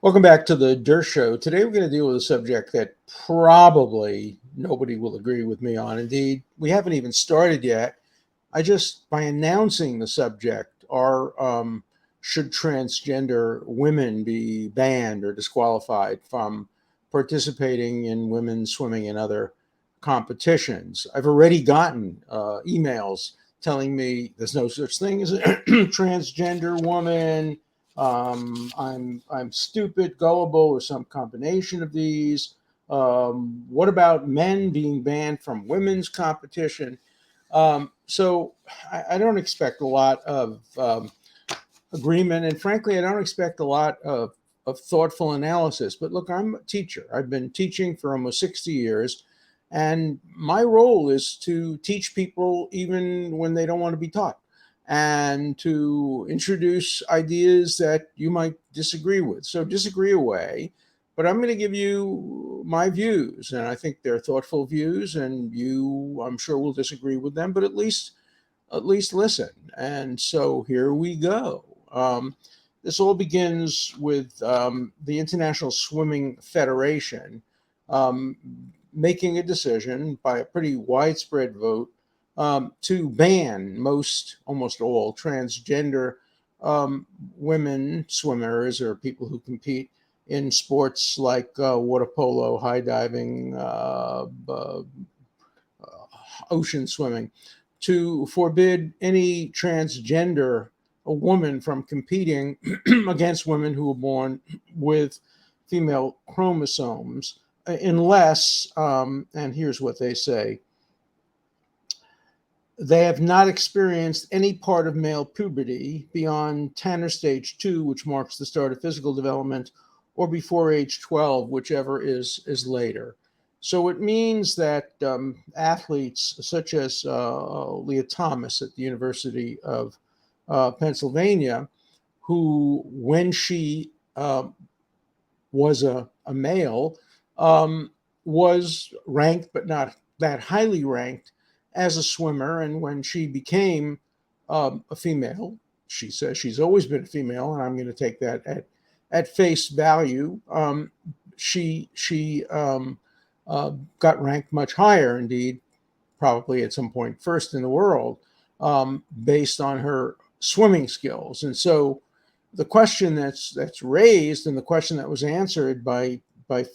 Welcome back to the Dershow. Today we're going to deal with a subject that probably nobody will agree with me on. Indeed, we haven't even started yet. By announcing the subject, should transgender women be banned or disqualified from participating in women's swimming and other competitions? I've already gotten emails telling me there's no such thing as a transgender woman. I'm stupid, gullible, or some combination of these. What about men being banned from women's competition? So I don't expect a lot of agreement, and frankly, I don't expect a lot of thoughtful analysis. But look, I'm a teacher. I've been teaching for almost 60 years, and my role is to teach people even when they don't want to be taught, and to introduce ideas that you might disagree with. So disagree away, but I'm going to give you my views, and I think they're thoughtful views, and you, I'm sure, will disagree with them, but at least listen. And so here we go. This all begins with the International Swimming Federation um, making a decision by a pretty widespread vote to ban almost all transgender women swimmers or people who compete in sports like water polo, high diving, ocean swimming, to forbid any transgender woman from competing against women who were born with female chromosomes, unless, and here's what they say, they have not experienced any part of male puberty beyond Tanner stage 2, which marks the start of physical development, or before age 12, whichever is later. So it means that athletes such as Leah Thomas at the University of Pennsylvania, who, when she was a male, um, was ranked, but not that highly ranked, as a swimmer. And when she became a female, she says she's always been a female, and I'm going to take that at face value. She got ranked much higher, indeed, probably at some point first in the world, based on her swimming skills. And so the question that's raised, and the question that was answered by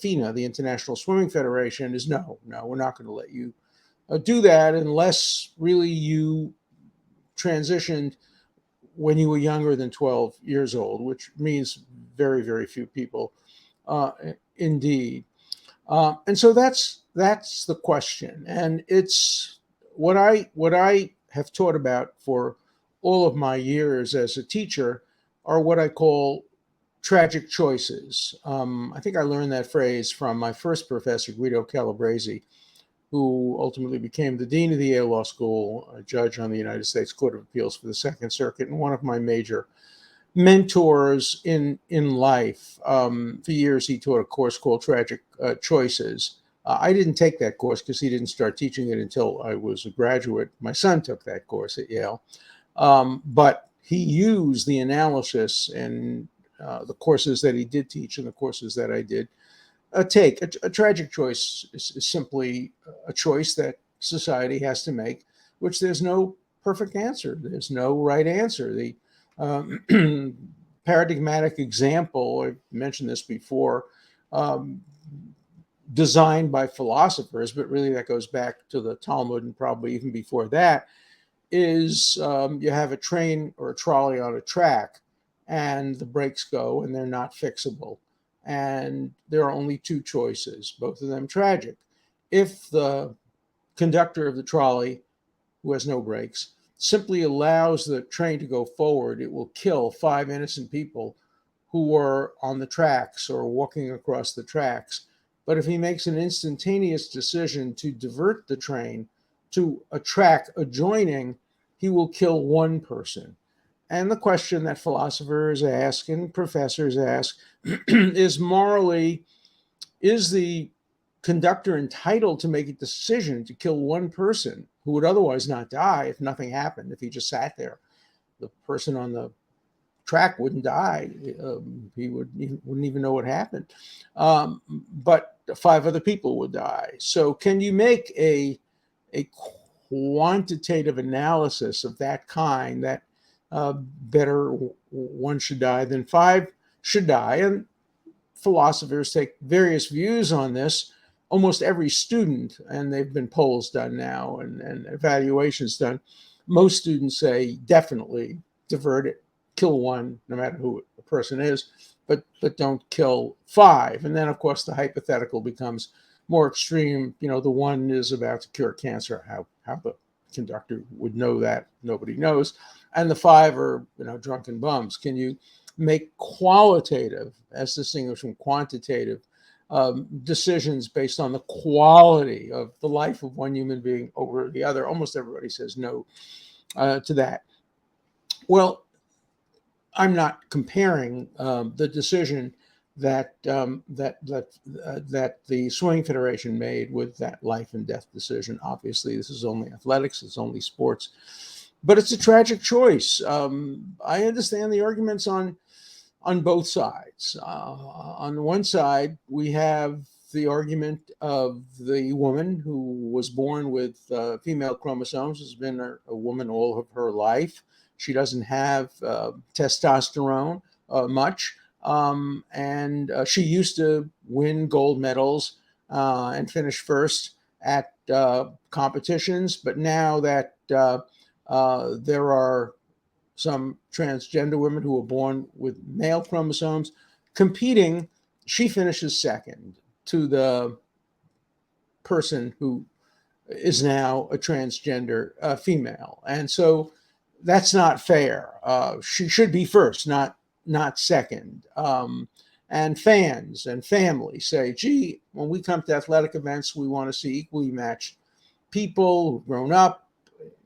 Fina, the International Swimming Federation, is no, we're not going to let you do that unless really you transitioned when you were younger than 12 years old, which means very, very few people, uh, indeed. And so that's the question, and it's what I have taught about for all of my years as a teacher are what I call tragic choices. I think I learned that phrase from my first professor, Guido Calabresi, who ultimately became the dean of the Yale Law School, a judge on the United States Court of Appeals for the Second Circuit, and one of my major mentors in life. For years, he taught a course called Tragic Choices. I didn't take that course because he didn't start teaching it until I was a graduate. My son took that course at Yale, but he used the analysis in the courses that he did teach and the courses that I did take. A tragic choice is simply a choice that society has to make, which there's no perfect answer. There's no right answer. The paradigmatic example, I've mentioned this before, um, designed by philosophers, but really that goes back to the Talmud and probably even before that, is you have a train or a trolley on a track, and the brakes go and they're not fixable. And there are only two choices, both of them tragic. If the conductor of the trolley, who has no brakes, simply allows the train to go forward, it will kill five innocent people who are on the tracks or walking across the tracks. But if he makes an instantaneous decision to divert the train to a track adjoining, he will kill one person. And the question that philosophers ask and professors ask is morally, is the conductor entitled to make a decision to kill one person who would otherwise not die if nothing happened, if he just sat there? The person on the track wouldn't die. Wouldn't even know what happened. But 5 other people would die. So can you make a quantitative analysis of that kind, that better one should die than 5 should die? And philosophers take various views on this. Almost every student, and they've been polls done now and evaluations done, most students say definitely divert it, kill 1, no matter who the person is, but don't kill 5. And then, of course, the hypothetical becomes more extreme. The 1 is about to cure cancer. How the conductor would know that, nobody knows. And the 5 are drunken bums. Can you make qualitative, as distinguished from quantitative, decisions based on the quality of the life of one human being over the other? Almost everybody says no to that. Well, I'm not comparing the decision that the Swimming Federation made with that life and death decision. Obviously, this is only athletics; it's only sports, but it's a tragic choice. I understand the arguments on both sides. On the one side, we have the argument of the woman who was born with female chromosomes, has been a woman all of her life. She doesn't have testosterone much, and she used to win gold medals and finish first at competitions. But now that there are some transgender women who were born with male chromosomes competing, she finishes second to the person who is now a transgender female. And so that's not fair. She should be first, not second. And fans and family say, gee, when we come to athletic events, we want to see equally matched people who've grown up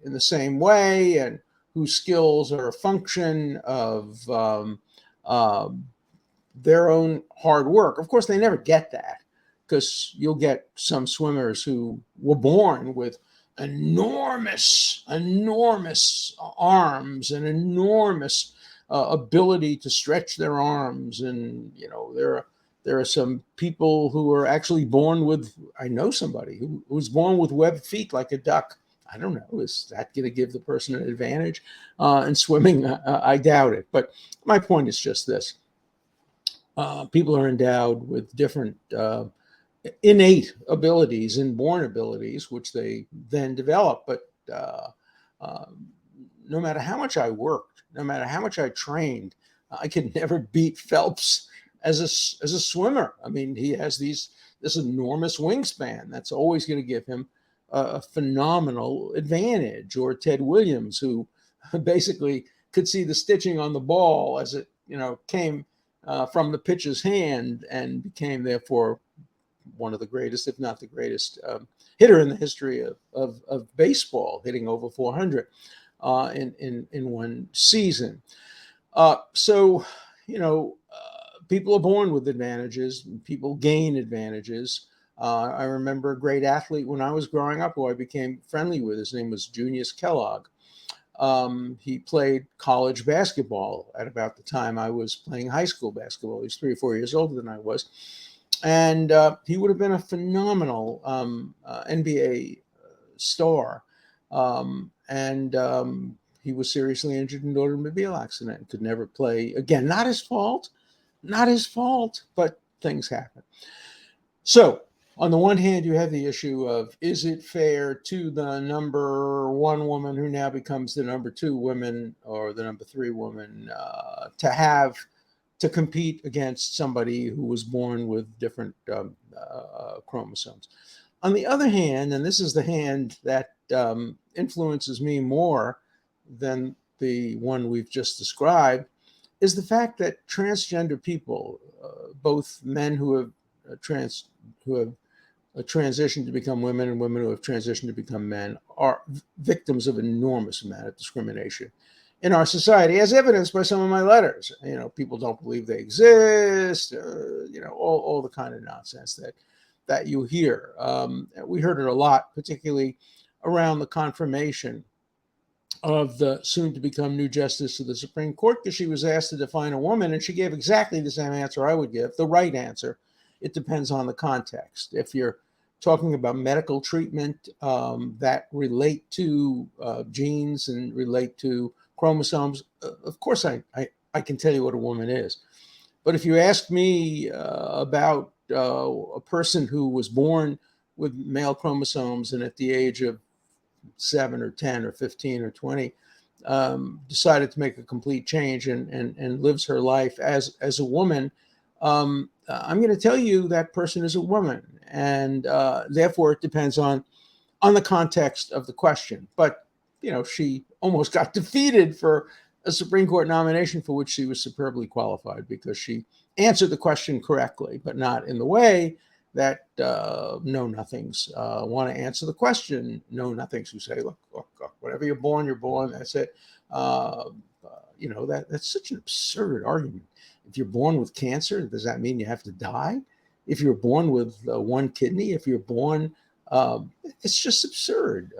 in the same way and whose skills are a function of their own hard work. Of course, they never get that, because you'll get some swimmers who were born with enormous arms and enormous ability to stretch their arms. And, there are some people who are actually born with, I know somebody who was born with webbed feet like a duck. I don't know. Is that going to give the person an advantage in swimming? I doubt it. But my point is just this. People are endowed with different innate abilities, inborn abilities, which they then develop. But no matter how much I worked, no matter how much I trained, I could never beat Phelps as a swimmer. I mean, he has this enormous wingspan that's always going to give him a phenomenal advantage. Or Ted Williams, who basically could see the stitching on the ball as it came from the pitcher's hand, and became therefore one of the greatest, if not the greatest, hitter in the history of baseball, hitting over 400 in one season. So people are born with advantages. People gain advantages. I remember a great athlete when I was growing up who I became friendly with. His name was Junius Kellogg. He played college basketball at about the time I was playing high school basketball. He was 3 or 4 years older than I was. And he would have been a phenomenal NBA star. He was seriously injured in an automobile accident and could never play again. Not his fault, but things happen. So, on the one hand, you have the issue of, is it fair to the number 1 woman who now becomes the number 2 woman or the number 3 woman to compete against somebody who was born with different chromosomes? On the other hand, and this is the hand that influences me more than the one we've just described, is the fact that transgender people, both men who have transitioned to become women and women who have transitioned to become men, are victims of an enormous amount of discrimination in our society, as evidenced by some of my letters. People don't believe they exist, all the kind of nonsense that you hear. We heard it a lot, particularly around the confirmation of the soon to become new justice of the Supreme Court, because she was asked to define a woman, and she gave exactly the same answer I would give, the right answer. It depends on the context. If you're talking about medical treatment that relate to genes and relate to chromosomes, of course I can tell you what a woman is. But if you ask me about a person who was born with male chromosomes and at the age of 7 or 10 or 15 or 20 decided to make a complete change and lives her life as a woman, I'm going to tell you that person is a woman, and therefore it depends on the context of the question. But she almost got defeated for a Supreme Court nomination for which she was superbly qualified, because she answered the question correctly, but not in the way that know-nothings want to answer the question. Know-nothings who say, look, whatever you're born, that's it. That's such an absurd argument. If you're born with cancer, does that mean you have to die? If you're born with one kidney, if you're born, it's just absurd.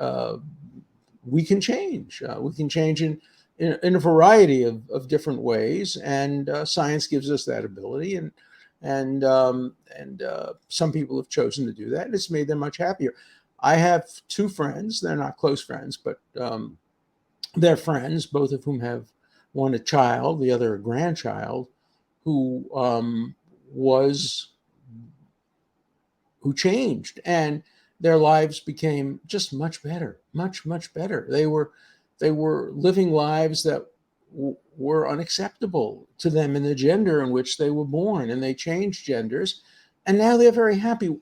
We can change. We can change in a variety of different ways, and science gives us that ability. And some people have chosen to do that, and it's made them much happier. I have two friends. They're not close friends, but they're friends, both of whom have one a child, the other a grandchild, who changed, and their lives became just much better, much better. They were living lives that were unacceptable to them in the gender in which they were born, and they changed genders, and now they're very happy.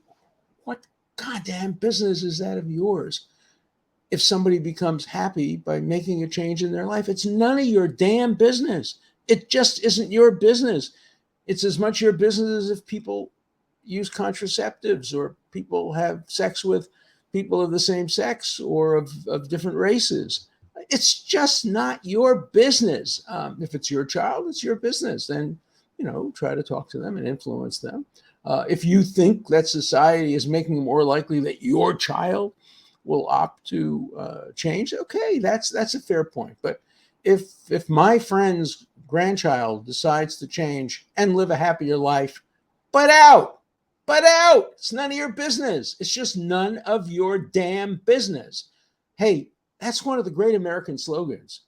What goddamn business is that of yours? If somebody becomes happy by making a change in their life, it's none of your damn business. It just isn't your business. It's as much your business as if people use contraceptives, or people have sex with people of the same sex or of different races. It's just not your business. If it's your child, it's your business. Then, try to talk to them and influence them. If you think that society is making it more likely that your child will opt to change, okay, that's a fair point. But if my friend's grandchild decides to change and live a happier life, butt out. It's none of your business. It's just none of your damn business. Hey, that's one of the great American slogans.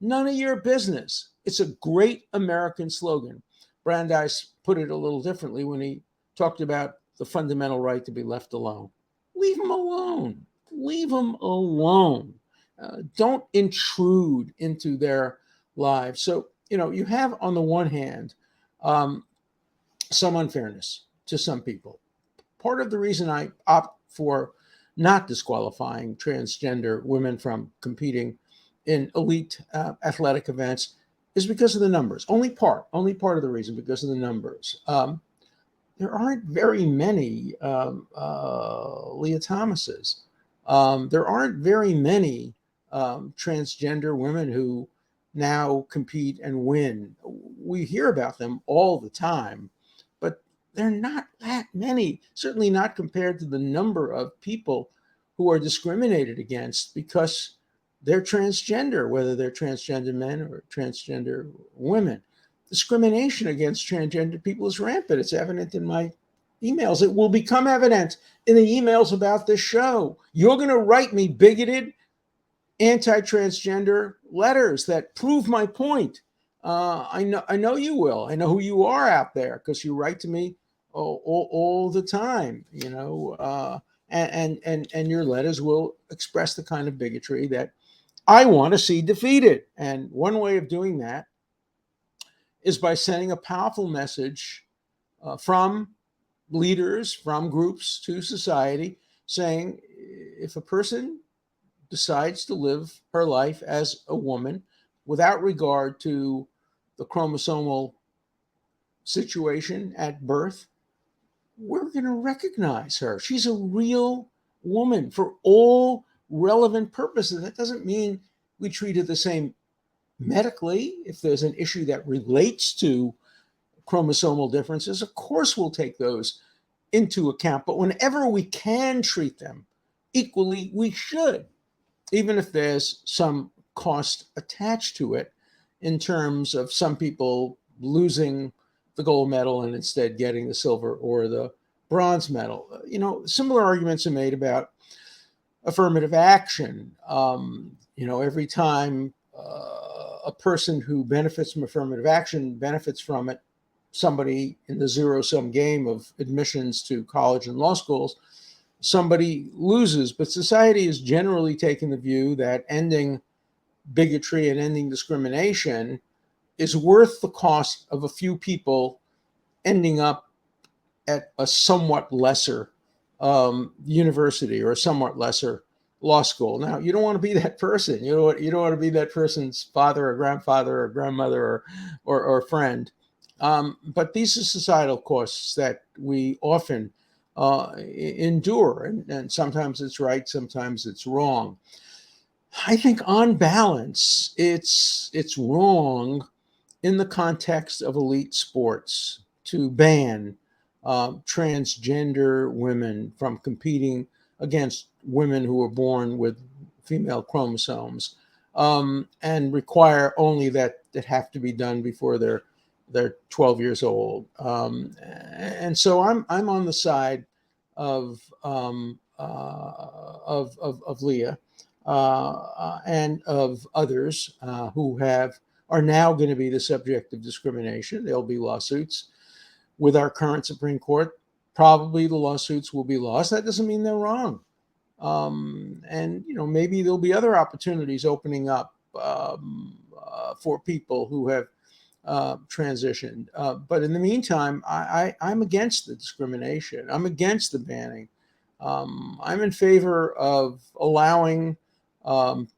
None of your business. It's a great American slogan. Brandeis put it a little differently when he talked about the fundamental right to be left alone. Leave them alone. Leave them alone. Don't intrude into their lives. So, you have on the one hand some unfairness to some people. Part of the reason I opt for not disqualifying transgender women from competing in elite athletic events is because of the numbers. Only part of the reason, because of the numbers. There aren't very many Leah Thomases. There aren't very many transgender women who now compete and win. We hear about them all the time, but they're not that many, certainly not compared to the number of people who are discriminated against because they're transgender, whether they're transgender men or transgender women. Discrimination against transgender people is rampant. It's evident in my emails. It will become evident in the emails about this show. You're going to write me bigoted, anti-transgender letters that prove my point. I know you will. I know who you are out there, because you write to me all the time. And your letters will express the kind of bigotry that I want to see defeated. And one way of doing that is by sending a powerful message from leaders, from groups to society, saying if a person decides to live her life as a woman without regard to the chromosomal situation at birth, we're going to recognize her. She's a real woman for all relevant purposes. That doesn't mean we treat her the same medically. If there's an issue that relates to chromosomal differences, of course we'll take those into account. But whenever we can treat them equally, we should, even if there's some cost attached to it in terms of some people losing the gold medal and instead getting the silver or the bronze medal. Similar arguments are made about affirmative action. Every time a person who benefits from affirmative action benefits from it, somebody in the zero-sum game of admissions to college and law schools, somebody loses. But society has generally taken the view that ending bigotry and ending discrimination is worth the cost of a few people ending up at a somewhat lesser university or a somewhat lesser law school. Now, you don't want to be that person. You don't want to be that person's father or grandfather or grandmother or friend. But these are societal costs that we often endure, and sometimes it's right, sometimes it's wrong. I think on balance, it's wrong in the context of elite sports to ban transgender women from competing against women who are born with female chromosomes, and require only that have to be done before they're 12 years old. And so I'm on the side of Leah and of others who are now going to be the subject of discrimination. There'll be lawsuits with our current Supreme Court. Probably the lawsuits will be lost. That doesn't mean they're wrong. And maybe there'll be other opportunities opening up for people who have transitioned. But in the meantime, I'm against the discrimination. I'm against the banning. I'm in favor of allowing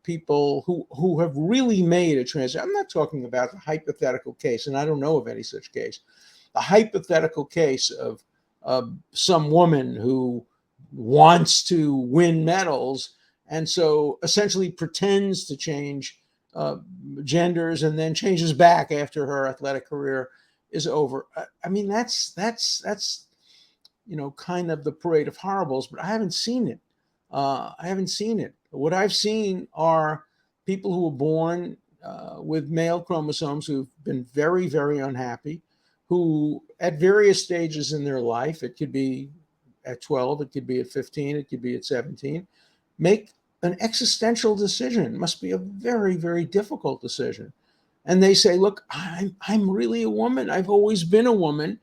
people who have really made a transition. I'm not talking about the hypothetical case, and I don't know of any such case. A hypothetical case of some woman who wants to win medals and so essentially pretends to change genders and then changes back after her athletic career is over. I mean, that's kind of the parade of horribles, but I haven't seen it. What I've seen are people who were born with male chromosomes who've been very, very unhappy, who at various stages in their life, it could be at 12, it could be at 15, it could be at 17, make an existential decision. It must be a very, very difficult decision. And they say, look, I'm really a woman. I've always been a woman.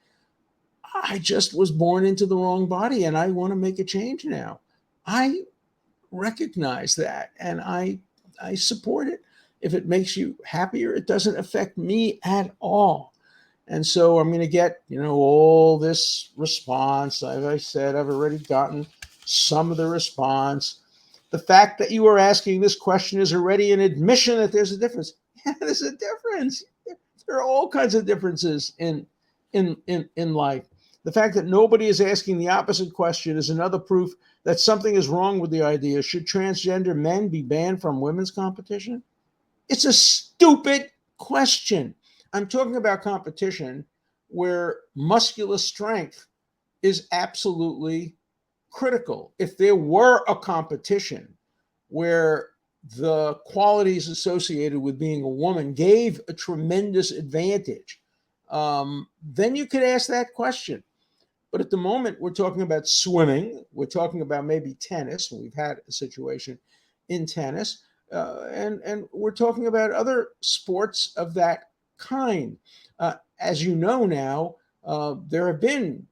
I just was born into the wrong body and I want to make a change now. I recognize that and I support it. If it makes you happier, it doesn't affect me at all. And so I'm going to get, all this response. As I said, I've already gotten some of the response. The fact that you are asking this question is already an admission that there's a difference. Yeah, there's a difference. There are all kinds of differences in life. The fact that nobody is asking the opposite question is another proof that something is wrong with the idea. Should transgender men be banned from women's competition? It's a stupid question. I'm talking about competition where muscular strength is absolutely critical. If there were a competition where the qualities associated with being a woman gave a tremendous advantage, then you could ask that question. But at the moment, we're talking about swimming. We're talking about maybe tennis. We've had a situation in tennis. And we're talking about other sports of that kind. As you know now, there have been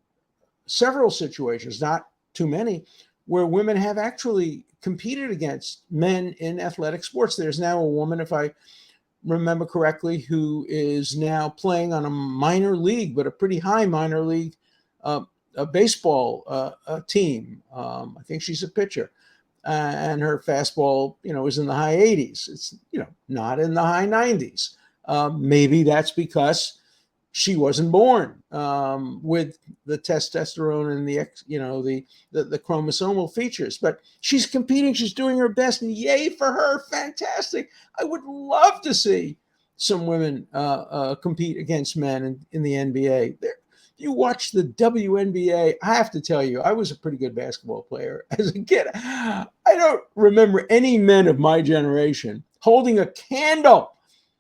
several situations, not too many, where women have actually competed against men in athletic sports. There's now a woman, if I remember correctly, who is now playing on a minor league, but a pretty high minor league a baseball team. I think she's a pitcher. And her fastball, is in the high 80s. It's, not in the high 90s. Maybe that's because she wasn't born with the testosterone and the chromosomal features. But she's competing. She's doing her best, and yay for her! Fantastic. I would love to see some women compete against men in the NBA. You watch the WNBA, I have to tell you, I was a pretty good basketball player as a kid. I don't remember any men of my generation holding a candle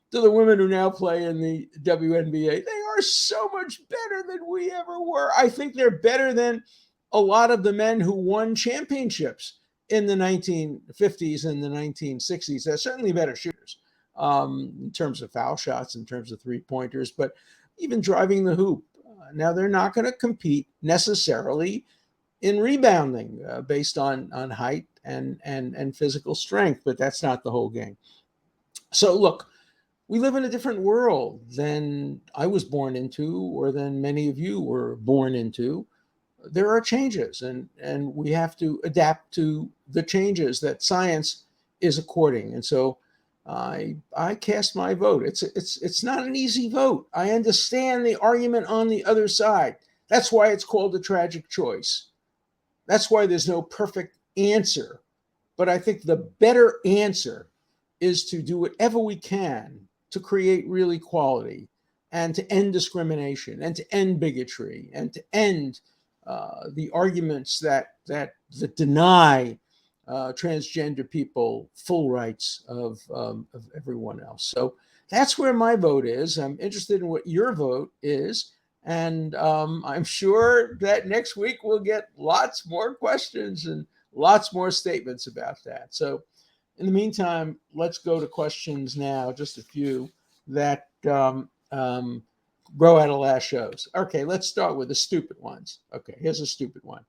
to the women who now play in the WNBA. They are so much better than we ever were. I think they're better than a lot of the men who won championships in the 1950s and the 1960s. They're certainly better shooters in terms of foul shots, in terms of three-pointers, but even driving the hoop. Now, they're not going to compete necessarily in rebounding based on height and physical strength, but that's not the whole game. So look, we live in a different world than I was born into or than many of you were born into. There are changes, and we have to adapt to the changes that science is according. And so I cast my vote. It's not an easy vote. I understand the argument on the other side. That's why it's called a tragic choice. That's why there's no perfect answer. But I think the better answer is to do whatever we can to create real equality and to end discrimination and to end bigotry and to end the arguments that deny transgender people full rights of everyone else. So that's where my vote is. I'm interested in what your vote is. And I'm sure that next week we'll get lots more questions and lots more statements about that. So in the meantime, let's go to questions now, just a few that grow out of last shows. Okay, let's start with the stupid ones. Okay, here's a stupid one.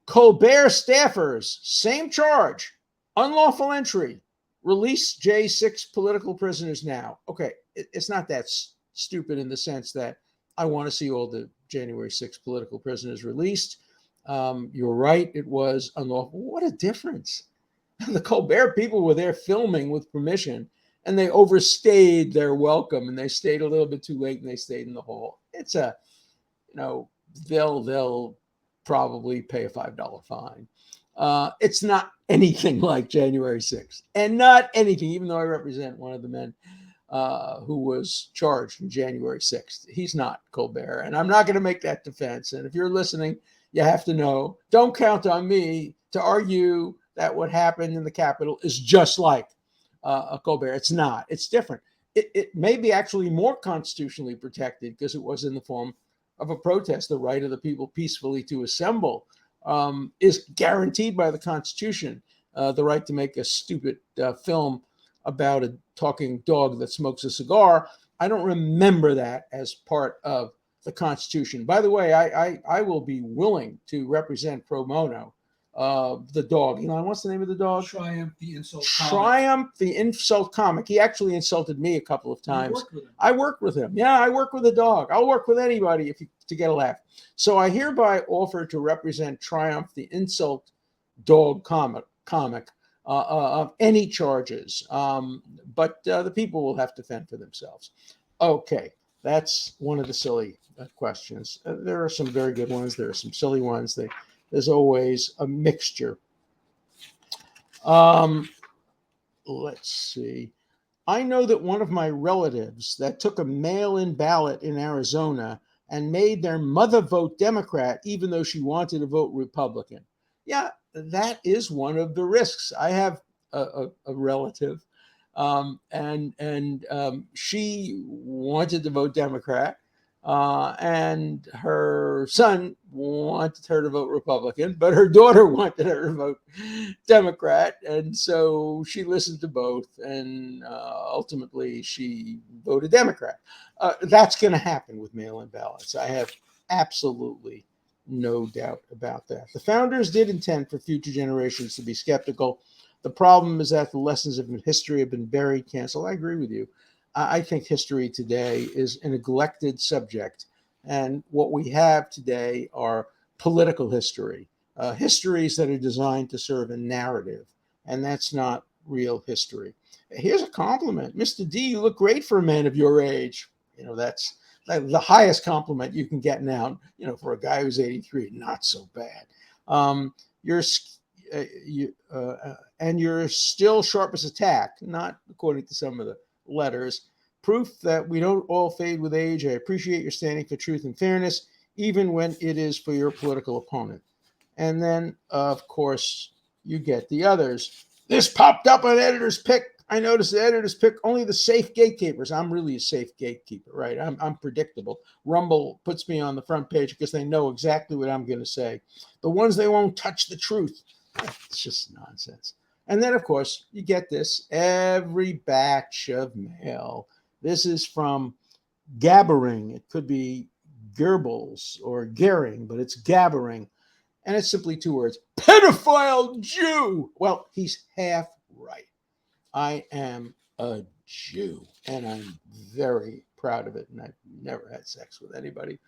Colbert staffers, same charge, unlawful entry, release J6 political prisoners now. Okay, it's not that stupid in the sense that I want to see all the January 6th political prisoners released. You're right, it was unlawful. What a difference. The Colbert people were there filming with permission, and they overstayed their welcome, and they stayed a little bit too late, and they stayed in the hall. It's they'll probably pay a $5 fine. It's not anything like January 6th, and not anything, even though I represent one of the men who was charged in January 6th. He's not Colbert, and I'm not going to make that defense. And if you're listening, you have to know, don't count on me to argue that what happened in the Capitol is just like a Colbert. It's not. It's different. It may be actually more constitutionally protected because it was in the form of a protest. The right of the people peacefully to assemble is guaranteed by the Constitution. The right to make a stupid film about a talking dog that smokes a cigar. I don't remember that as part of the Constitution. By the way, I will be willing to represent pro bono the dog. Elon, what's the name of the dog? Triumph the Insult Comic. Triumph the Insult Comic. He actually insulted me a couple of times. I worked with him. Yeah, I work with a dog. I'll work with anybody to get a laugh. So I hereby offer to represent Triumph the Insult Dog comic of any charges. But the people will have to fend for themselves. Okay, that's one of the silly questions. There are some very good ones. There are some silly ones. There's always a mixture. Let's see. I know that one of my relatives that took a mail-in ballot in Arizona and made their mother vote Democrat, even though she wanted to vote Republican. Yeah, that is one of the risks. I have a relative, and she wanted to vote Democrat. And her son wanted her to vote Republican, but her daughter wanted her to vote Democrat. And so she listened to both, and ultimately she voted Democrat. That's going to happen with mail-in ballots. I have absolutely no doubt about that. The founders did intend for future generations to be skeptical. The problem is that the lessons of history have been buried, canceled. I agree with you. I think history today is a neglected subject. And what we have today are political history, histories that are designed to serve a narrative. And that's not real history. Here's a compliment. Mr. D, you look great for a man of your age. That's the highest compliment you can get now. For a guy who's 83, not so bad. And you're still sharp as a tack, not according to some of the letters. Proof that we don't all fade with age. I appreciate your standing for truth and fairness, even when it is for your political opponent. And then, of course, you get the others. This popped up on Editor's Pick I notice the editors pick only the safe gatekeepers. I'm really a safe gatekeeper, right? I'm predictable. Rumble puts me on the front page because they know exactly what I'm going to say. The ones they won't touch the truth. It's just nonsense. And then, of course, you get this every batch of mail. This is from Gabbering. It could be Goebbels or Goering, but it's Gabbering. And it's simply two words: pedophile Jew. Well, he's half right. I am a Jew, and I'm very proud of it. And I've never had sex with anybody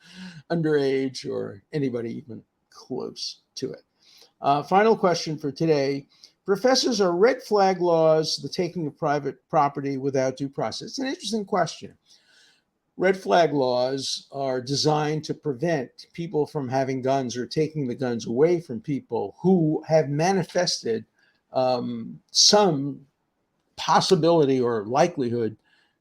underage or anybody even close to it. Final question for today. Professors, are red flag laws the taking of private property without due process? It's an interesting question. Red flag laws are designed to prevent people from having guns or taking the guns away from people who have manifested some possibility or likelihood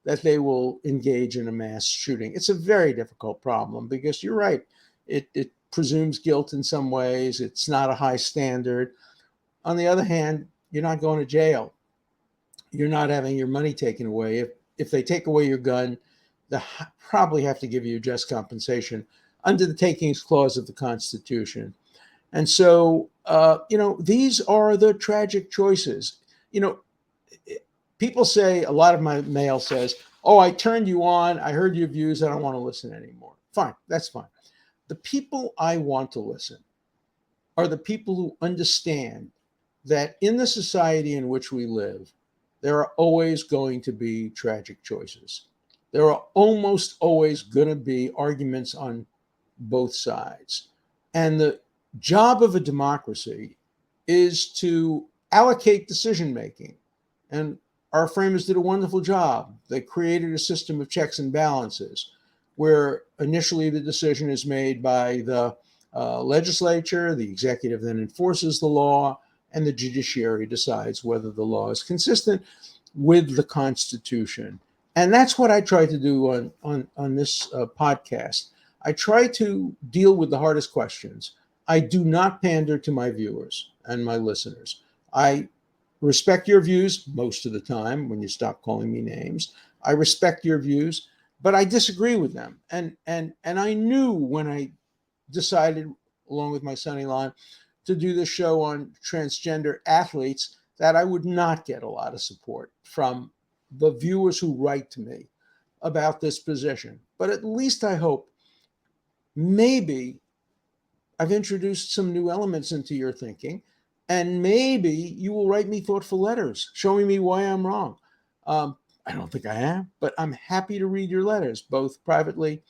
that they will engage in a mass shooting. It's a very difficult problem because you're right. It presumes guilt in some ways. It's not a high standard. On the other hand, you're not going to jail. You're not having your money taken away. If they take away your gun, they probably have to give you just compensation under the takings clause of the Constitution. And so, these are the tragic choices. People say, a lot of my mail says, oh, I turned you on. I heard your views. I don't want to listen anymore. Fine. That's fine. The people I want to listen are the people who understand that in the society in which we live, there are always going to be tragic choices. There are almost always going to be arguments on both sides. And the job of a democracy is to allocate decision making. And our framers did a wonderful job. They created a system of checks and balances where initially the decision is made by the legislature, the executive then enforces the law, and the judiciary decides whether the law is consistent with the Constitution. And that's what I try to do on this podcast. I try to deal with the hardest questions. I do not pander to my viewers and my listeners. I respect your views most of the time when you stop calling me names. I respect your views, but I disagree with them. And I knew when I decided, along with my son Elon, to do this show on transgender athletes, that I would not get a lot of support from the viewers who write to me about this position. But at least I hope maybe I've introduced some new elements into your thinking, and maybe you will write me thoughtful letters showing me why I'm wrong. I don't think I am, but I'm happy to read your letters, both privately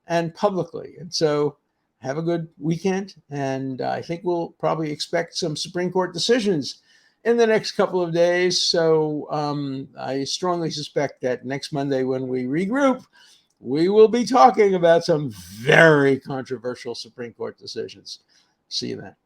and publicly. And so have a good weekend. And I think we'll probably expect some Supreme Court decisions in the next couple of days. So I strongly suspect that next Monday when we regroup, we will be talking about some very controversial Supreme Court decisions. See you then.